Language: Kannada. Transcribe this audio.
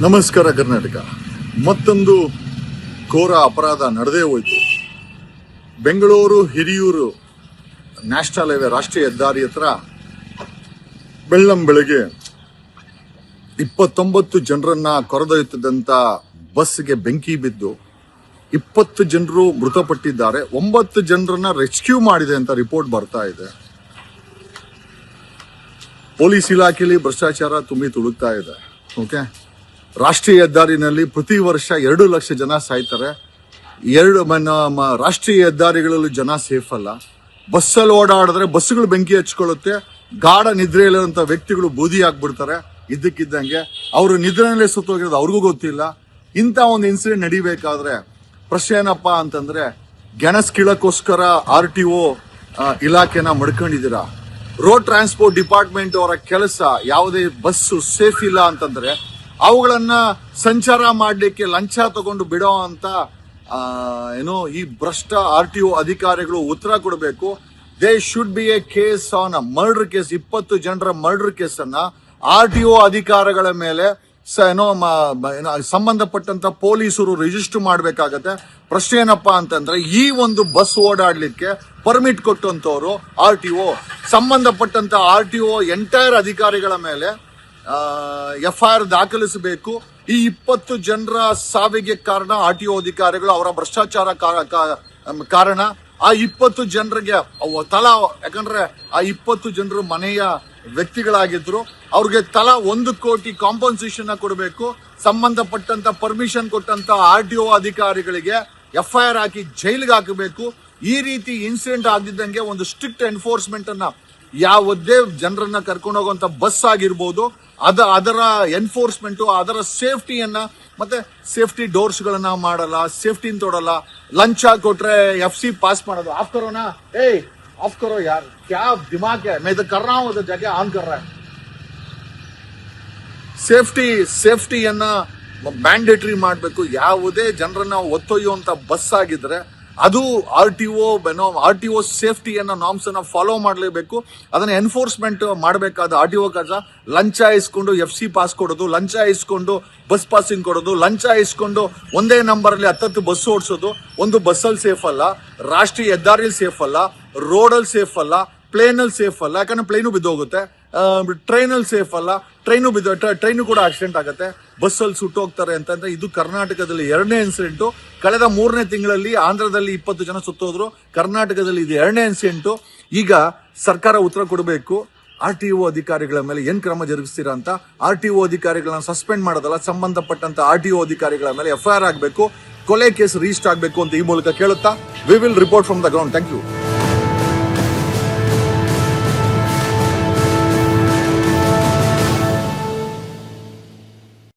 ನಮಸ್ಕಾರ ಕರ್ನಾಟಕ. ಮತ್ತೊಂದು ಘೋರ ಅಪರಾಧ ನಡೆದೇ ಹೋಯಿತು. ಬೆಂಗಳೂರು ಹಿರಿಯೂರು ನ್ಯಾಷನಲ್ ಹೈವೇ ರಾಷ್ಟ್ರೀಯ ಹೆದ್ದಾರಿ ಹತ್ರ ಬೆಳ್ಳಂಬೆಳಗ್ಗೆ 29 ಜನರನ್ನ ಕೊರೆದೊಯ್ಯುತ್ತಿದ್ದಂತ ಬಸ್ಗೆ ಬೆಂಕಿ ಬಿದ್ದು 20 ಜನರು ಮೃತಪಟ್ಟಿದ್ದಾರೆ. 9 ಜನರನ್ನ ರೆಸ್ಕ್ಯೂ ಮಾಡಿದೆ ಅಂತ ರಿಪೋರ್ಟ್ ಬರ್ತಾ ಇದೆ. ಪೊಲೀಸ್ ಇಲಾಖೆಯಲ್ಲಿ ಭ್ರಷ್ಟಾಚಾರ ತುಂಬಿ ತುಳುಕ್ತಾ ಇದೆ. ಓಕೆ, ರಾಷ್ಟ್ರೀಯ ಹೆದ್ದಾರಿನಲ್ಲಿ ಪ್ರತಿ ವರ್ಷ 2 ಲಕ್ಷ ಜನ ಸಾಯ್ತಾರೆ. ರಾಷ್ಟ್ರೀಯ ಹೆದ್ದಾರಿಗಳಲ್ಲೂ ಜನ ಸೇಫ್ ಅಲ್ಲ. ಬಸ್ಸಲ್ಲಿ ಓಡಾಡಿದ್ರೆ ಬಸ್ಸುಗಳು ಬೆಂಕಿ ಹಚ್ಕೊಳ್ಳುತ್ತೆ. ಗಾಢ ನಿದ್ರೆಯಲ್ಲಿರುವಂತ ವ್ಯಕ್ತಿಗಳು ಬೂದಿ ಆಗ್ಬಿಡ್ತಾರೆ ಇದ್ದಕ್ಕಿದ್ದಂಗೆ. ಅವರು ನಿದ್ರೆಯಲ್ಲೇ ಸುತ್ತೋಗಿರೋದು ಅವ್ರಿಗೂ ಗೊತ್ತಿಲ್ಲ. ಇಂಥ ಒಂದು ಇನ್ಸಿಡೆಂಟ್ ನಡಿಬೇಕಾದ್ರೆ ಪ್ರಶ್ನೆ ಏನಪ್ಪಾ ಅಂತಂದ್ರೆ, ಗೆಣಸ್ ಕೀಳಕ್ಕೋಸ್ಕರ RTO ಇಲಾಖೆನ ಮಡ್ಕೊಂಡಿದ್ದೀರಾ. ರೋಡ್ ಟ್ರಾನ್ಸ್ಪೋರ್ಟ್ ಡಿಪಾರ್ಟ್ಮೆಂಟ್ ಅವರ ಕೆಲಸ ಯಾವುದೇ ಬಸ್ಸು ಸೇಫ್ ಇಲ್ಲ ಅಂತಂದ್ರೆ ಅವುಗಳನ್ನ ಸಂಚಾರ ಮಾಡಲಿಕ್ಕೆ ಲಂಚ ತಗೊಂಡು ಬಿಡೋ ಅಂತ ಈ ಭ್ರಷ್ಟ RTO ಅಧಿಕಾರಿಗಳು ಉತ್ತರ ಕೊಡಬೇಕು. They should be A case on murder case. 20 ಜನರ ಮರ್ಡರ್ ಕೇಸ್ ಅನ್ನ RTO ಅಧಿಕಾರಿಗಳ ಮೇಲೆ ಸಂಬಂಧಪಟ್ಟಂತ ಪೊಲೀಸರು ರಿಜಿಸ್ಟರ್ ಮಾಡಬೇಕಾಗತ್ತೆ. ಪ್ರಶ್ನೆ ಏನಪ್ಪಾ ಅಂತಂದ್ರೆ, ಈ ಒಂದು ಬಸ್ ಓಡಾಡ್ಲಿಕ್ಕೆ ಪರ್ಮಿಟ್ ಕೊಟ್ಟಂತವ್ರು RTO, ಸಂಬಂಧಪಟ್ಟಂತ RTO ಎಂಟೈರ್ ಅಧಿಕಾರಿಗಳ ಮೇಲೆ FIR ದಾಖಲಿಸಬೇಕು. ಈ 20 ಜನರ ಸಾವಿಗೆ ಕಾರಣ RTO ಅಧಿಕಾರಿಗಳು, ಅವರ ಭ್ರಷ್ಟಾಚಾರ ಕಾರಣ. ಆ 20 ಜನರಿಗೆ ಯಾಕಂದ್ರೆ ಆ 20 ಜನರು ಮನೆಯ ವ್ಯಕ್ತಿಗಳಾಗಿದ್ರು. ಅವ್ರಿಗೆ ತಲಾ 1 ಕೋಟಿ ಕಾಂಪನ್ಸೇಷನ್ ಕೊಡಬೇಕು. ಸಂಬಂಧಪಟ್ಟಂತ ಪರ್ಮಿಷನ್ ಕೊಟ್ಟಂತ RTO ಅಧಿಕಾರಿಗಳಿಗೆ FIR ಹಾಕಿ ಜೈಲಿಗೆ ಹಾಕಬೇಕು. ಈ ರೀತಿ ಇನ್ಸಿಡೆಂಟ್ ಆಗದಿದ್ದಂಗೆ ಒಂದು ಸ್ಟ್ರಿಕ್ಟ್ ಎನ್ಫೋರ್ಸ್ಮೆಂಟ್ ಅನ್ನ, ಯಾವುದೇ ಜನರನ್ನ ಕರ್ಕೊಂಡು ಹೋಗುವಂತ ಬಸ್ ಆಗಿರ್ಬೋದು, ಅದರ ಎನ್ಫೋರ್ಸ್ಮೆಂಟ್, ಅದರ ಸೇಫ್ಟಿಯನ್ನ, ಮತ್ತೆ ಸೇಫ್ಟಿ ಡೋರ್ಸ್ ಗಳನ್ನ ಮಾಡಲ್ಲ, ಸೇಫ್ಟಿ ತೊಡಲ್ಲ. ಲಂಚ ಕೊಟ್ರೆ FC ಪಾಸ್ ಮಾಡೋದು. ಆಫ್ ಕರೋ ಯಾರ್, ಕ್ಯಾ ದಿಮಾಗ್ ಹೈ, ಮೈ ಇಧರ್ ಕರ್ ರಹಾ ಹೂಂ, ಉಧರ್ ಜಾಕೆ ಆನ್ ಕರ್ ರಹಾ ಹೈ. ಸೇಫ್ಟಿಯನ್ನ ಮ್ಯಾಂಡೇಟರಿ ಮಾಡಬೇಕು. ಯಾವುದೇ ಜನರನ್ನ ಒತ್ತೊಯ್ಯುವಂತ ಬಸ್ ಆಗಿದ್ರೆ ಅದು RTO ಸೇಫ್ಟಿಯನ್ನ ನಾರ್ಮ್ಸ್ ಅನ್ನ ಫಾಲೋ ಮಾಡಲೇಬೇಕು. ಅದನ್ನ ಎನ್ಫೋರ್ಸ್ಮೆಂಟ್ ಮಾಡಬೇಕಾದ RTO ಕೆಲಸ. ಲಂಚ ಇಸ್ಕೊಂಡು FC ಪಾಸ್ ಕೊಡೋದು, ಲಂಚ ಇಸ್ಕೊಂಡು ಬಸ್ ಪಾಸಿಂಗ್ ಕೊಡೋದು, ಲಂಚ ಇಸ್ಕೊಂಡು ಒಂದೇ ನಂಬರ್ ಅಲ್ಲಿ 10 ಬಸ್ ಓಡಿಸೋದು ಒಂದು ಬಸ್ಸಲ್ಲಿ ಸೇಫ್ ಅಲ್ಲ, ರಾಷ್ಟ್ರೀಯ ಹೆದ್ದಾರಿಯಲ್ಲಿ ಸೇಫ್ ಅಲ್ಲ, ರೋಡಲ್ಲಿ ಸೇಫ್ ಅಲ್ಲ, ಪ್ಲೇನಲ್ಲಿ ಸೇಫ್ ಅಲ್ಲ. ಯಾಕಂದ್ರೆ ಪ್ಲೇನು ಬಿದ್ದೋಗುತ್ತೆ. ಟ್ರೈನಲ್ಲಿ ಸೇಫ್ ಅಲ್ಲ, ಟ್ರೈನು ಕೂಡ ಆಕ್ಸಿಡೆಂಟ್ ಆಗುತ್ತೆ, ಬಸ್ಸಲ್ಲಿ ಸುಟ್ಟೋಗ್ತಾರೆ ಅಂತಂದ್ರೆ ಇದು ಕರ್ನಾಟಕದಲ್ಲಿ 2ನೇ ಇನ್ಸಿಡೆಂಟು. ಕಳೆದ 3ನೇ ತಿಂಗಳಲ್ಲಿ ಆಂಧ್ರದಲ್ಲಿ 20 ಜನ ಸುತ್ತೋದ್ರು. ಕರ್ನಾಟಕದಲ್ಲಿ ಇದು 2ನೇ ಇನ್ಸಿಡೆಂಟು. ಈಗ ಸರ್ಕಾರ ಉತ್ತರ ಕೊಡಬೇಕು. RTO ಅಧಿಕಾರಿಗಳ ಮೇಲೆ ಏನ್ ಕ್ರಮ ಜರುಗಿಸ್ತೀರಾ ಅಂತ. RTO ಅಧಿಕಾರಿಗಳನ್ನ ಸಸ್ಪೆಂಡ್ ಮಾಡೋದಲ್ಲ, ಸಂಬಂಧಪಟ್ಟಂತ RTO ಅಧಿಕಾರಿಗಳ ಮೇಲೆ FIR ಆಗಬೇಕು, ಕೊಲೆ ಕೇಸ್ ರಿಜಿಸ್ಟರ್ ಆಗಬೇಕು ಅಂತ ಈ ಮೂಲಕ ಕೇಳುತ್ತಾ, we will report from the ground. Thank you.